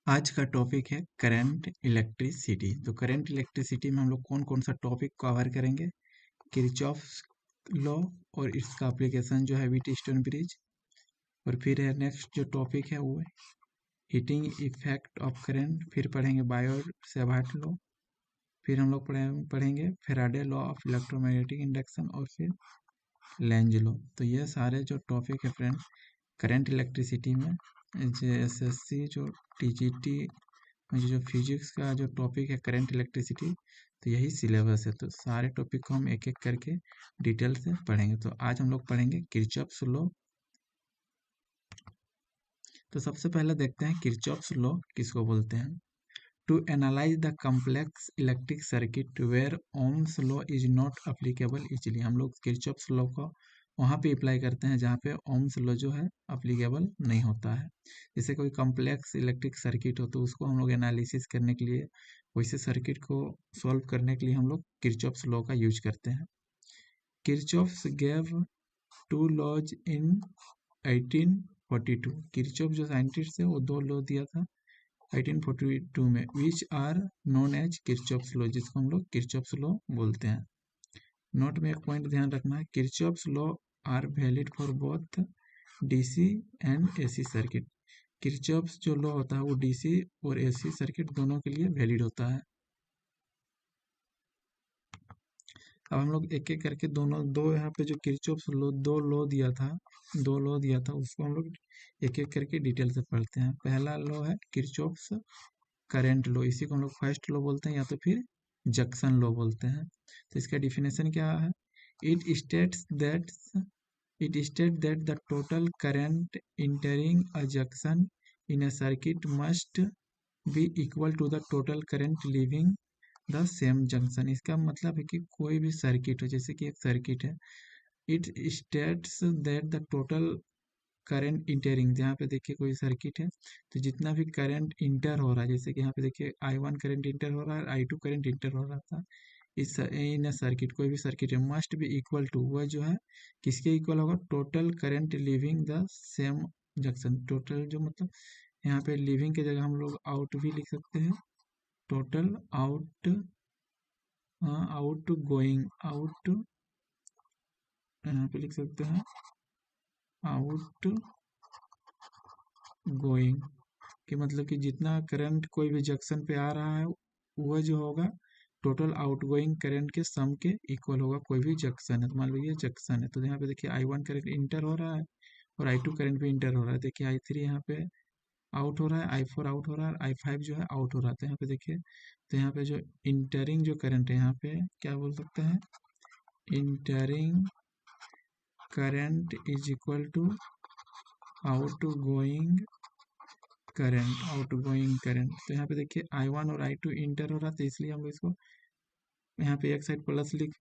आज का टॉपिक है करंट इलेक्ट्रिसिटी। तो करंट इलेक्ट्रिसिटी में हम लोग कौन कौन सा टॉपिक कवर करेंगे? किरचॉफ्स लॉ और इसका एप्लीकेशन जो है व्हीटस्टोन ब्रिज। और फिर है नेक्स्ट जो टॉपिक है वो है हीटिंग इफेक्ट ऑफ करंट। फिर पढ़ेंगे बायोट सेवार्ट लॉ। फिर हम लोग पढ़ेंगे Faraday law of electromagnetic induction और फिर लेंज लॉ। तो ये सारे जो टॉपिक है फ्रेंड करंट इलेक्ट्रिसिटी में JSSC जो TGT मुझे जो फिजिक्स का जो टॉपिक है करंट इलेक्ट्रिसिटी, तो यही सिलेबस है। तो सारे टॉपिक को हम एक एक करके डिटेल से पढ़ेंगे। तो आज हम लोग पढ़ेंगे किरचॉफ्स लॉ। तो सबसे पहले देखते हैं किरचॉफ्स लॉ किसको बोलते हैं। To analyse the complex electric circuit where Ohm's law is not applicable easily. हम लोग किरचॉफ्स लॉ को वहाँ पे अप्लाई करते हैं जहाँ पे ओम्स लॉ जो है अप्लीकेबल नहीं होता है। जैसे कोई कम्प्लेक्स इलेक्ट्रिक सर्किट हो तो उसको हम लोग एनालिसिस करने के लिए, वैसे सर्किट को सॉल्व करने के लिए हम लोग किरचॉफ्स लॉ का यूज करते हैं। Kirchhoff's gave two laws in 1842। Kirchhoff जो साइंटिस्ट है वो दो लॉ दिया था 1842 में, which are known as Kirchhoff's law, जिसको हम लोग किरचॉफ्स लॉ बोलते हैं। नोट में एक पॉइंट ध्यान रखना है, Kirchhoff's law are valid for both DC and AC circuit. Kirchhoff's जो लॉ होता है वो डीसी और एसी सर्किट दोनों के लिए वैलिड होता है। अब हम लोग एक एक करके दोनों दो यहाँ पे जो किरचॉफ्स लॉ दो लॉ दिया था उसको हम लोग एक एक करके डिटेल से पढ़ते हैं। पहला लॉ है किरचॉफ्स करंट लॉ, इसी को हम लोग फर्स्ट लॉ बोलते हैं या तो फिर जंक्शन लॉ बोलते हैं। तो इसका डिफिनेशन क्या है? It states that the total current entering a junction in a circuit must be equal to the total current leaving the same junction. इसका मतलब है कि कोई भी सर्किट हो, जैसे कि एक सर्किट है, it states that the total current entering, जहाँ पे देखिए कोई सर्किट है तो जितना भी करंट इंटर हो रहा है, जैसे कि यहाँ पे देखिए I1 करंट इंटर हो रहा है, I2 करंट इंटर हो रहा था, इस इन सर्किट कोई भी सर्किट है मस्ट बी इक्वल टू, वह जो है किसके इक्वल होगा? Total current living the same junction. Total जो मतलब यहाँ पे लिविंग की जगह हम लोग आउट भी लिख सकते हैं, total out out going, out यहाँ पे लिख सकते हैं आउट गोइंग, कि मतलब कि जितना करंट कोई भी जंक्शन पे आ रहा है वह जो होगा टोटल आउटगोइंग करंट के सम के इक्वल होगा। कोई भी जंक्शन है तो मान लो ये जंक्शन है, तो यहाँ पे देखिए I1 करंट इंटर हो रहा है और I2 करंट भी इंटर हो रहा है। देखिए I3 यहाँ पे आउट हो रहा है, I4 आउट हो रहा है, I5 जो है आउट हो रहा है। तो यहाँ पे देखिए, तो यहाँ पे जो इंटरिंग जो करंट है यहाँ पे क्या बोल सकते हैं? Entering current is equal to outgoing current. तो यहाँ पे देखिए I1 और I2 इंटर हो रहा था, इसलिए हम इसको यहाँ पे एक साइड प्लस लिख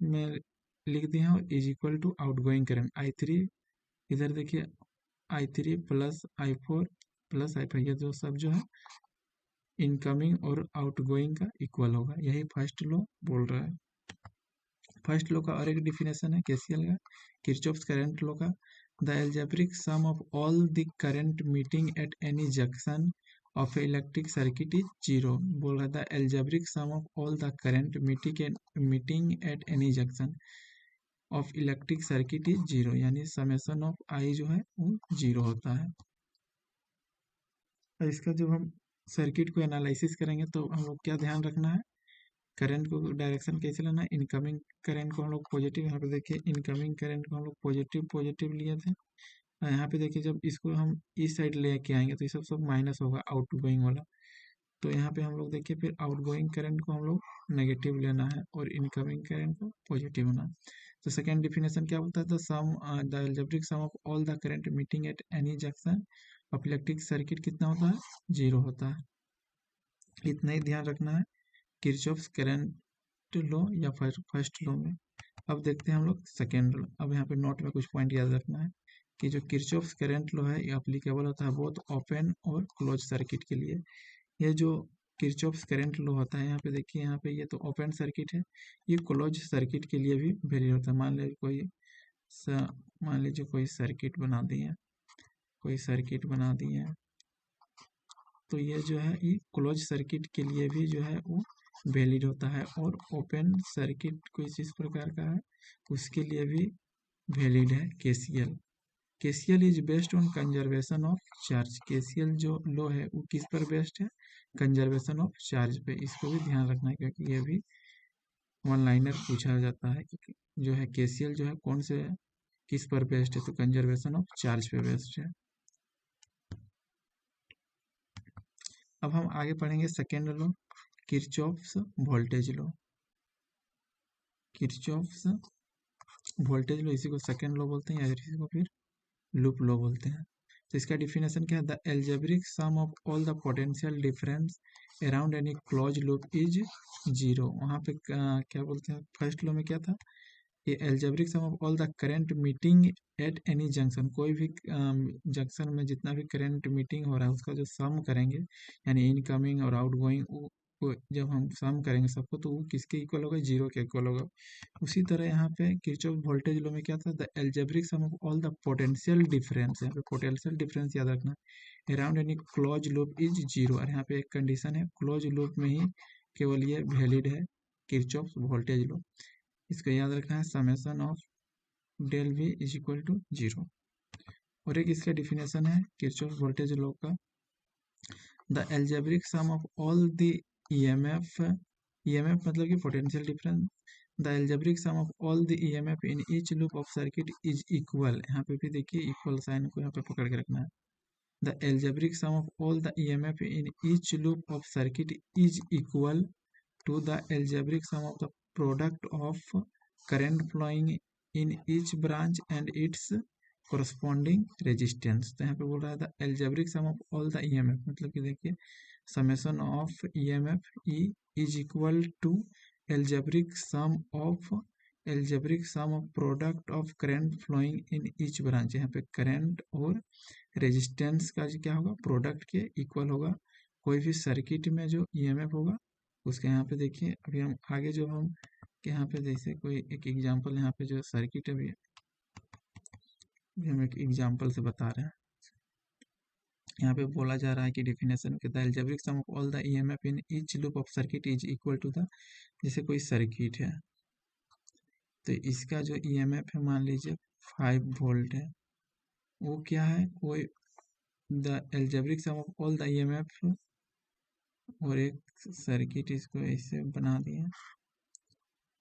दिए हैं और is equal to outgoing current I3, इधर देखिए I3 plus I4 plus I5, ये जो सब जो है इनकमिंग और आउटगोइंग का इक्वल होगा। यही फर्स्ट लॉ बोल रहा है। फर्स्ट लॉ का और एक डिफिनेशन है KCL का, किरचॉफ्स करंट लॉ का, the algebraic sum of all the current meeting at any junction of electric circuit is zero. बोल रहा था algebraic sum of all the current meeting at any junction of electric circuit is zero, यानी summation of आई जो है वो zero होता है। और इसका जब हम सर्किट को एनालिसिस करेंगे तो हम लोग क्या ध्यान रखना है? करंट को डायरेक्शन कैसे लेना है? इनकमिंग करंट को हम लोग पॉजिटिव, यहाँ पे देखिए इनकमिंग करंट को हम लोग पॉजिटिव लिए थे, और यहाँ पे देखिए जब इसको हम इस साइड लेके आएंगे तो ये सब माइनस होगा आउट गोइंग वाला। तो यहाँ पे हम लोग देखिए फिर आउटगोइंग करंट को हम लोग नेगेटिव लेना है और इनकमिंग करंट को पॉजिटिव होना है। तो सेकेंड डिफिनेशन क्या बोलता है? The algebraic sum of all the current meeting at any junction of electric circuit कितना होता है? जीरो होता है। इतना ही ध्यान रखना है किरचॉफ्स करंट लॉ या फर्स्ट लॉ में। अब देखते हैं हम लोग सेकेंड लॉ। अब यहाँ पे नोट में कुछ पॉइंट याद रखना है कि जो किरचॉफ्स करंट लॉ है ये अप्लीकेबल होता है बहुत ओपन और क्लोज सर्किट के लिए। ये जो किरचॉफ्स करंट लॉ होता है, यहाँ पे देखिए, यहाँ पे ये तो ओपन सर्किट है, ये क्लोज सर्किट के लिए भी वैलिड होता है। मान लीजिए कोई सर्किट बना दिए, तो ये जो है ये क्लोज सर्किट के लिए भी जो है वो वैलिड होता है, और ओपन सर्किट कुछ इस प्रकार का है उसके लिए भी वैलिड है KCL. KCL is based on conservation of charge. KCL जो लो है वो किस पर बेस्ड है? कंजर्वेशन ऑफ चार्ज पे। इसको भी ध्यान रखना है क्योंकि ये भी वन लाइनर पूछा जाता है कि जो है केसीएल जो है कौन से किस पर बेस्ड है, तो कंजर्वेशन ऑफ चार्ज पे बेस्ड है। अब हम आगे पढ़ेंगे second law, Kirchhoff's voltage law. Kirchhoff's voltage law, इसी को सेकेंड लॉ बोलते हैं या इसी को फिर लूप लॉ बोलते हैं। तो इसका डिफिनेशन क्या है? The algebraic sum of all the potential difference around any close loop is zero. वहाँ पे क्या बोलते हैं? फर्स्ट लॉ में क्या था? ये algebraic sum of all the current meeting at any junction. कोई भी जंक्शन में जितना भी करंट मीटिंग हो रहा है उसका जो सम करेंगे, यानी इनकमिंग और आउटगोइंग, जब हम सम करेंगे सबको तो वो किसके इक्वल होगा? जीरो के इक्वल होगा। उसी तरह यहाँ पे किरचॉफ वोल्टेज लॉ में क्या था? The algebraic sum of all the potential difference. यहाँ पे पोटेंशियल डिफरेंस याद रखना, around any close loop is zero. और यहाँ पे एक कंडीशन है, क्लोज लूप में ही केवल ये वैलिड है किरचॉफ वोल्टेज लॉ। इसको याद रखना है, summation of del V is equal to zero. और एक इसका डिफिनेशन है किरचॉफ वोल्टेज लॉ का, the algebraic sum of all the EMF, EMF मतलब कि potential difference, the algebraic sum of all the EMF in each loop of circuit is equal. यहाँ पे भी देखिए इक्वल साइन को यहाँ पे पकड़ के रखना है। The algebraic sum of all the EMF in each loop of circuit is equal to the algebraic sum of the product of current flowing in each branch and its corresponding resistance. तो यहाँ पे बोल रहा है the algebraic sum of all the EMF, मतलब कि देखिए summation of EMF E is equal to algebraic sum of product of current flowing in each branch. यहाँ पे करंट और रेजिस्टेंस का क्या होगा? प्रोडक्ट के इक्वल होगा। कोई भी सर्किट में जो ईएमएफ होगा उसके, यहाँ पे देखिए अभी हम आगे जो हम यहाँ पे जैसे कोई एक एग्जांपल, यहाँ पे जो सर्किट है अभी हम एक एग्जांपल से बता रहे हैं। यहाँ पे बोला जा रहा है कि डिफिनेशन के the algebraic sum of all the EMF in each loop of circuit is equal to the, जैसे कोई सर्किट है तो इसका जो ईएमएफ है मान लीजिए 5 वोल्ट है, वो क्या है? वो the algebraic sum of all the EMF, और एक सर्किट इसको ऐसे बना दिए,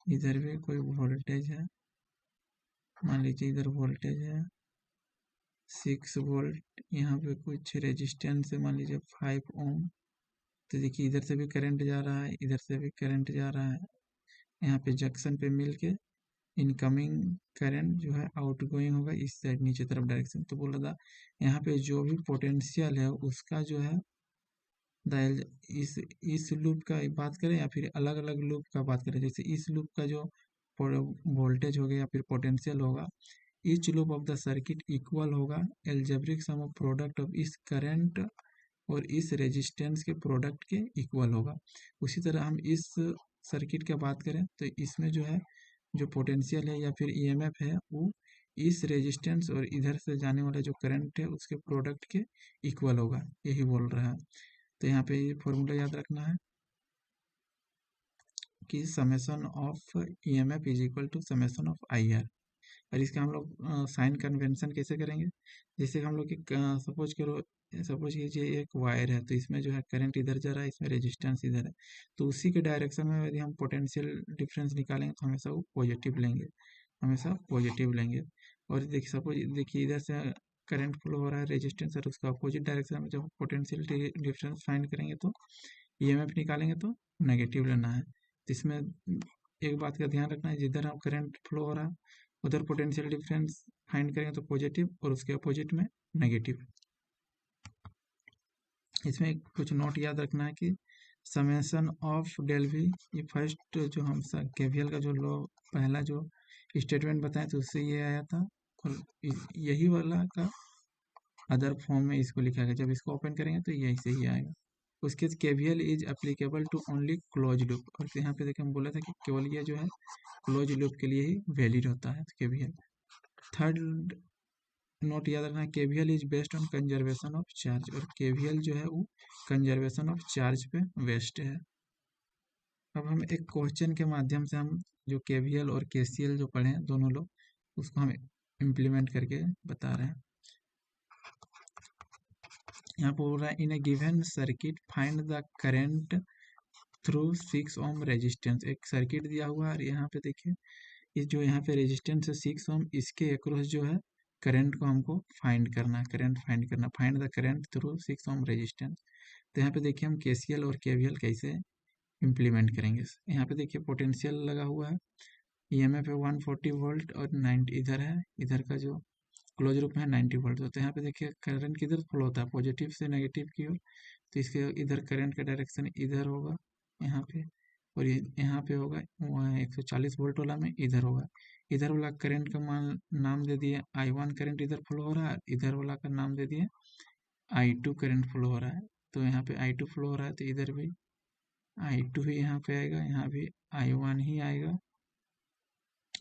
इधर भी कोई वोल्टेज है, मान लीजिए इधर वोल्टेज है 6 वोल्ट, यहाँ पे कुछ रेजिस्टेंस है मान लीजिए 5 ओम। तो देखिए इधर से भी करंट जा रहा है, इधर से भी करंट जा रहा है, यहाँ पे जंक्शन पे मिल के इनकमिंग करंट जो है आउटगोइंग होगा इस साइड नीचे तरफ डायरेक्शन। तो बोला था यहाँ पे जो भी पोटेंशियल है उसका जो है इस लूप का बात करें या फिर अलग अलग लूप का बात करें, जैसे इस लूप का जो वोल्टेज होगा या फिर पोटेंशियल होगा, each loop of the circuit equal होगा algebraic sum of product of इस करंट और इस रेजिस्टेंस के प्रोडक्ट के इक्वल होगा। उसी तरह हम इस सर्किट की बात करें तो इसमें जो है जो पोटेंशियल है या फिर ईएमएफ है वो इस रेजिस्टेंस और इधर से जाने वाला जो करंट है उसके प्रोडक्ट के इक्वल होगा, यही बोल रहा है। तो यहाँ पे ये फॉर्मूला याद रखना है कि summation of EMF is equal to summation of IR. और इसका हम लोग साइन कन्वेंशन कैसे करेंगे? जैसे हम लोग सपोज कीजिए एक वायर है, तो इसमें जो है करंट इधर जा रहा है, इसमें रेजिस्टेंस इधर है, तो उसी के डायरेक्शन में यदि हम पोटेंशियल डिफरेंस निकालेंगे तो हमेशा वो पॉजिटिव लेंगे, हमेशा पॉजिटिव लेंगे। और देखिए सपोज देखिए इधर से करंट फ्लो हो रहा है रेजिस्टेंस और उसका अपोजिट डायरेक्शन में जब पोटेंशियल डिफरेंस फाइंड करेंगे तो ईएमएफ निकालेंगे तो नेगेटिव लेना है। तो इसमें एक बात का ध्यान रखना है, जिधर हम करंट फ्लो हो रहा है उधर पोटेंशियल डिफरेंस फाइंड करेंगे तो पॉजिटिव और उसके अपोजिट में नेगेटिव। इसमें कुछ नोट याद रखना है कि समेशन ऑफ डेल वी, ये फर्स्ट जो हम केवीएल का जो लॉ पहला जो स्टेटमेंट बताएं तो उससे ये आया था, और यही वाला का अदर फॉर्म में इसको लिखा गया, जब इसको ओपन करेंगे तो यही से ही आएगा। उसके KVL is applicable to only close loop, और यहाँ पे देखिए हम बोला था कि केवल ये जो है क्लोज लूप के लिए ही वैलिड होता है केवीएल। थर्ड नोट याद रखना, KVL is based on conservation of charge, और केवीएल जो है वो कंजर्वेशन ऑफ चार्ज पे बेस्ड है। अब हम एक क्वेश्चन के माध्यम से हम जो केवीएल और केसीएल जो पढ़े हैं दोनों लोग, उसको हम इम्प्लीमेंट करके बता रहे हैं। यहाँ पर बोल रहा है in a given circuit find the current through 6 ohm resistance. एक सर्किट दिया हुआ है और यहाँ पे देखिए ये जो यहाँ पे रेजिस्टेंस है 6 ओम, इसके अक्रॉस जो है करंट को हमको फाइंड करना है, करंट फाइंड करना, find the current through 6 ohm resistance. तो यहाँ पे देखिए हम केसीएल और केवीएल कैसे इम्प्लीमेंट करेंगे। यहाँ पे देखिए पोटेंशियल लगा हुआ है, ईएमएफ है 140 वोल्ट और 90 इधर है, इधर का जो क्लोज लूप है 90 वोल्ट। तो यहाँ पे देखिए करंट किधर फ्लो होता है, पॉजिटिव से नेगेटिव की ओर, तो इसके इधर करंट का डायरेक्शन इधर होगा यहाँ पे, और ये यहाँ पे होगा 140 वोल्ट वाला में इधर होगा। इधर वाला करंट का मान नाम दे दिए I1 करंट इधर फ्लो हो रहा है, इधर वाला का नाम दे दिए I2 करंट फ्लो हो रहा है। तो यहाँ पे I2 फ्लो हो रहा है तो इधर भी I2 ही यहाँ पे आएगा, यहाँ भी I1 ही आएगा।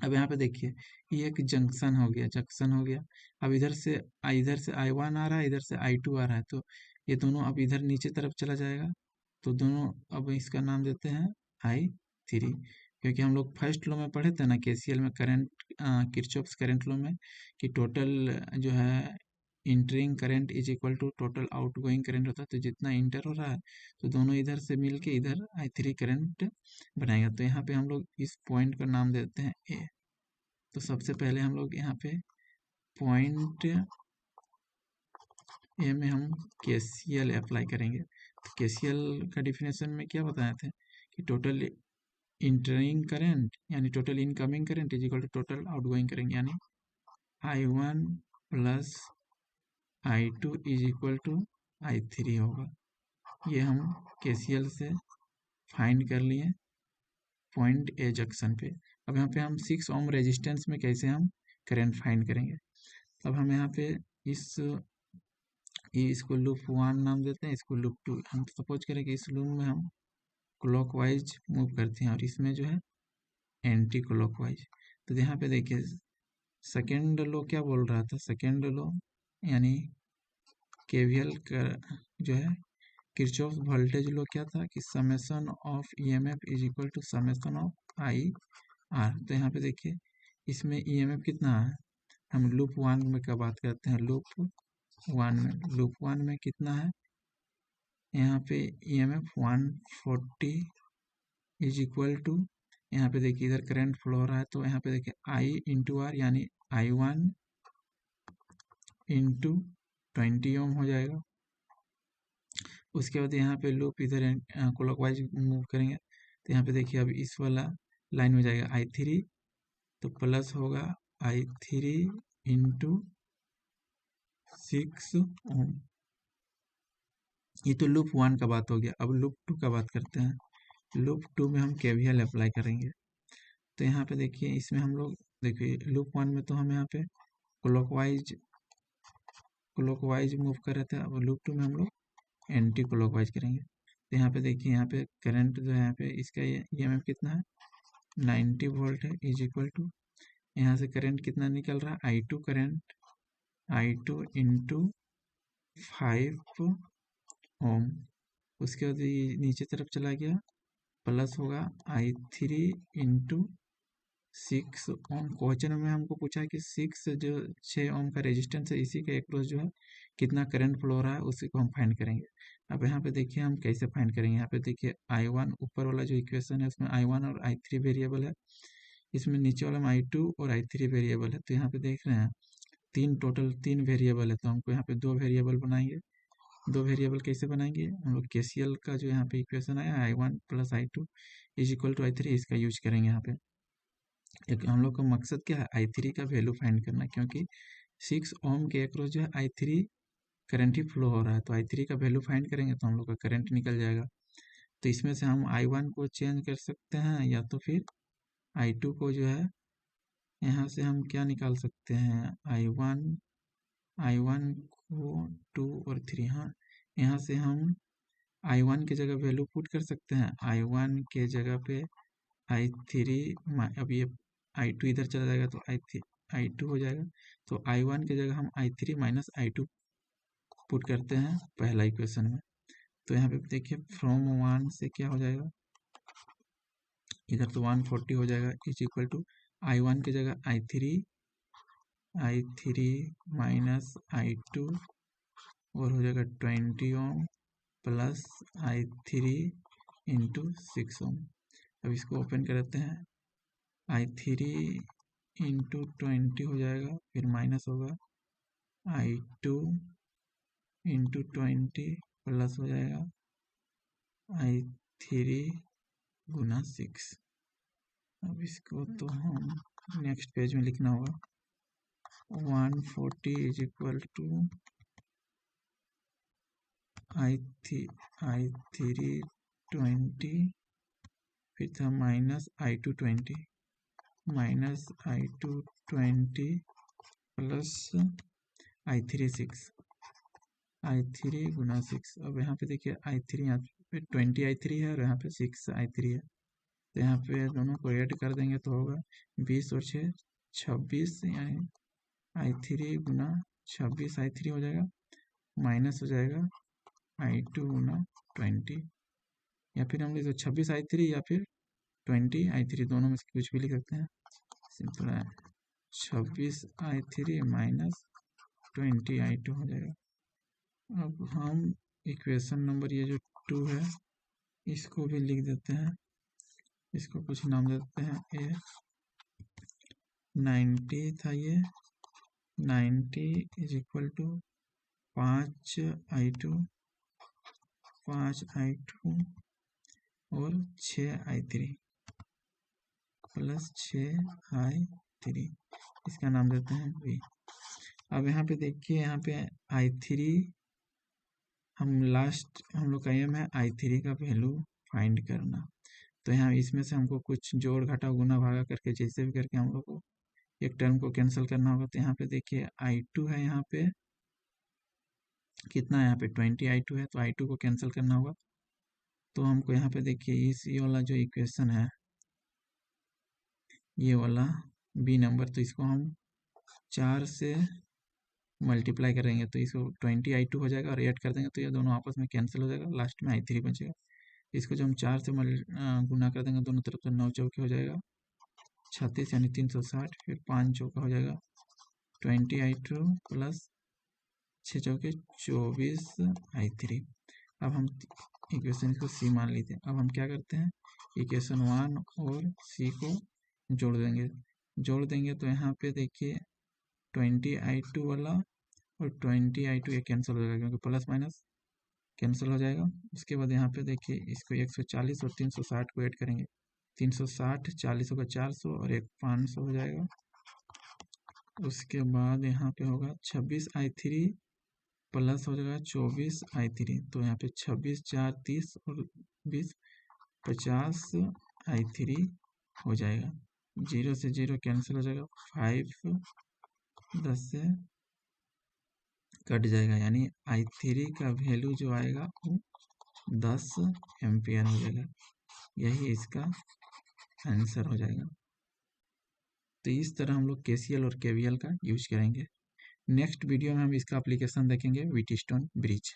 अब यहाँ पे देखिए ये एक जंक्शन हो गया, जंक्शन हो गया। अब इधर से I1 आ रहा है, इधर से I2 आ रहा है, तो ये दोनों अब इधर नीचे तरफ चला जाएगा। तो दोनों अब इसका नाम देते हैं I3, क्योंकि हम लोग फर्स्ट लॉ में पढ़े थे ना केसीएल में, करंट किरचॉफ्स करंट लॉ में, कि टोटल जो है entering current is equal to total outgoing current होता है। तो जितना इंटर हो रहा है तो दोनों इधर से मिलके इधर I3 करंट बनाएगा। तो यहाँ पे हम लोग इस पॉइंट का नाम देते हैं ए। तो सबसे पहले हम लोग यहाँ पे पॉइंट ए में हम केसीएल अप्लाई करेंगे। तो केसीएल का डिफिनेशन में क्या बताए थे कि टोटल इंटरिंग करंट यानी total incoming current is equal to total outgoing current, यानी I1 plus I2 is equal to I3 होगा। ये हम केसीएल से फाइंड कर लिए पॉइंट ए जंक्शन पे। अब यहाँ पे हम 6 ओम रेजिस्टेंस में कैसे हम करंट फाइंड करेंगे। अब हम यहाँ पे इसको लूप 1 नाम देते हैं, इसको लूप 2। हम सपोज करें कि इस लूप में हम क्लॉकवाइज मूव करते हैं और इसमें जो है एंटी क्लॉकवाइज। तो यहाँ पे देखिए सेकेंड लॉ क्या बोल रहा था, सेकेंड लॉ यानी केवीएल का जो है किरचॉफ वोल्टेज लॉ क्या था कि summation of EMF is equal to summation of I R. तो यहाँ पे देखिए इसमें ईएमएफ कितना है, हम लूप 1 में का बात करते हैं, लूप 1 में कितना है, यहाँ पे ईएमएफ 140 इज इक्वल टू, यहाँ पे देखिए इधर करंट फ्लो हो रहा है, तो यहाँ पे देखिए आई इंटू आर यानी I1 इंटू 20 ओम हो जाएगा। उसके बाद यहाँ पे लूप इधर क्लॉकवाइज मूव करेंगे, तो यहाँ पे देखिए अब इस वाला लाइन में जाएगा I3, तो प्लस होगा I3 इंटू 6 ओम। ये तो लूप 1 का बात हो गया। अब लूप 2 का बात करते हैं। लूप 2 में हम केवीएल अप्लाई करेंगे। तो यहाँ पे देखिए इसमें हम लोग देखिए लूप 1 में तो हम यहाँ पे क्लॉकवाइज मूव कर रहे थे, अब लूप 2 में हम लोग एंटी क्लॉकवाइज करेंगे। तो यहाँ पे देखिए यहाँ पे करंट जो है यहाँ पे इसका ईएमएफ कितना है 90 वोल्ट है, इज इक्वल टू यहाँ से करंट कितना निकल रहा है I2 करंट, I2 इंटू 5 ओम। उसके बाद ये नीचे तरफ चला गया, प्लस होगा I3 इंटू 6 ओम। क्वेश्चन में हमको पूछा है कि 6 ओम का रेजिस्टेंस है, इसी के अक्रॉस जो है कितना करंट फ्लो हो रहा है उसी को हम फाइंड करेंगे। अब यहाँ पे देखिए हम कैसे फाइंड करेंगे। यहाँ पे देखिए I1 ऊपर वाला जो इक्वेशन है उसमें I1 और I3 वेरिएबल है, इसमें नीचे वाला में I2 और I3 वेरिएबल है। तो यहाँ पे देख रहे हैं टोटल 3 वेरिएबल है, तो हमको यहाँ पे 2 वेरिएबल बनाएंगे। 2 वेरिएबल कैसे बनाएंगे, हम लोग केसीएल का जो यहाँ पे इक्वेशन आया I1 plus I2 is equal to I3, इसका यूज करेंगे यहाँ पे। एक हम लोग का मकसद क्या है I3 का वैल्यू फाइंड करना, क्योंकि 6 ओम के अक्रॉस जो है I3 करंट ही फ्लो हो रहा है, तो I3 का वैल्यू फाइंड करेंगे तो हम लोग का करंट निकल जाएगा। तो इसमें से हम I1 को चेंज कर सकते हैं या तो फिर I2 को जो है यहाँ से हम क्या निकाल सकते हैं, I1 को 2 और 3, हाँ यहाँ से हम I1 की जगह वैल्यू पुट कर सकते हैं, I1 के जगह पे I3, अब ये I2 इधर चला जाएगा तो I2 हो जाएगा। तो I1 की जगह हम I3 माइनस I2 पुट करते हैं पहला इक्वेशन में। तो यहाँ पे देखिए फ्रॉम 1 से क्या हो जाएगा, इधर तो 140 हो जाएगा, इज इक्वल टू I1 की जगह I3 माइनस I2 और हो जाएगा 20 ओम प्लस I3 इंटू 6 ओम। अब इसको ओपन करते हैं, I3 इंटू 20 हो जाएगा, फिर माइनस होगा I2 इंटू 20 प्लस हो जाएगा I3 गुना 6। अब इसको तो हम नेक्स्ट पेज में लिखना होगा, 140 इज इक्वल टू I3 20 फिर था minus I2 20 minus I2 20 plus I3 6 I3 गुना 6। अब यहाँ पे देखिए I3 यहाँ पे 20 I3 है और यहाँ पे 6 I3 है, तो यहाँ पे दोनों को ऐड कर देंगे तो होगा 20 और 6 26, यानी I3 गुना 26 I3 हो जाएगा, माइनस हो जाएगा I2 गुना 20, या फिर हम लिख सकते 26 I3 या फिर 20 I3, दोनों में से कुछ भी लिख सकते हैं, सिंपल है। 26 I3 माइनस 20 I2 हो जाएगा। अब हम इक्वेशन नंबर ये जो 2 है इसको भी लिख देते हैं, इसको कुछ नाम देते हैं ए। 90 था ये, 90 इज इक्वल टू 5 I2 और 6 I3 प्लस 6 I3, इसका नाम देते हैं बी। अब यहाँ पे देखिए, यहाँ पे I3 हम लोग का एम है I3 का वैल्यू फाइंड करना। तो यहाँ इसमें से हमको कुछ जोड़ घटा गुना भागा करके जैसे भी करके हम लोग को एक टर्म को कैंसिल करना होगा। तो यहाँ पे देखिए I2 है, यहाँ पे कितना है, यहाँ पे 20 I2 है, तो I2 को कैंसिल करना होगा। तो हमको यहाँ पे देखिए ये वाला जो इक्वेशन है, ये वाला बी नंबर, तो इसको हम 4 से मल्टीप्लाई करेंगे तो इसको 20 I2 हो जाएगा और ऐड कर देंगे तो ये दोनों आपस में कैंसिल हो जाएगा, लास्ट में I3 बचेगा। इसको जब हम 4 से गुना कर देंगे दोनों तरफ, तो 9 चौके हो जाएगा 36 यानी 360, फिर 5 चौका हो जाएगा 20 I2 प्लस 6 चौके 24 I3। अब हम इक्वेशन को सी मान लेते हैं। अब हम क्या करते हैं, इक्वेशन 1 और सी को जोड़ देंगे तो यहाँ पे देखिए 20 I2 वाला और 20 I2 ये कैंसिल हो जाएगा क्योंकि प्लस माइनस कैंसिल हो जाएगा। उसके बाद यहाँ पे देखिए इसको 140 और 360 को ऐड करेंगे, 360 40 होगा 400 और एक 500 हो जाएगा। उसके बाद यहाँ पे होगा 26 I3 प्लस हो जाएगा 24 I3, तो यहाँ पे 26 4 30 और 20 50 I3 हो जाएगा। 0 से 0 कैंसिल हो जाएगा, 5 10 से कट जाएगा, यानी I3 का वैल्यू जो आएगा वो 10 एम्पियर हो जाएगा। यही इसका आंसर हो जाएगा। तो इस तरह हम लोग KCL और KVL का यूज करेंगे। नेक्स्ट वीडियो में हम इसका एप्लीकेशन देखेंगे व्हीटस्टोन ब्रिज।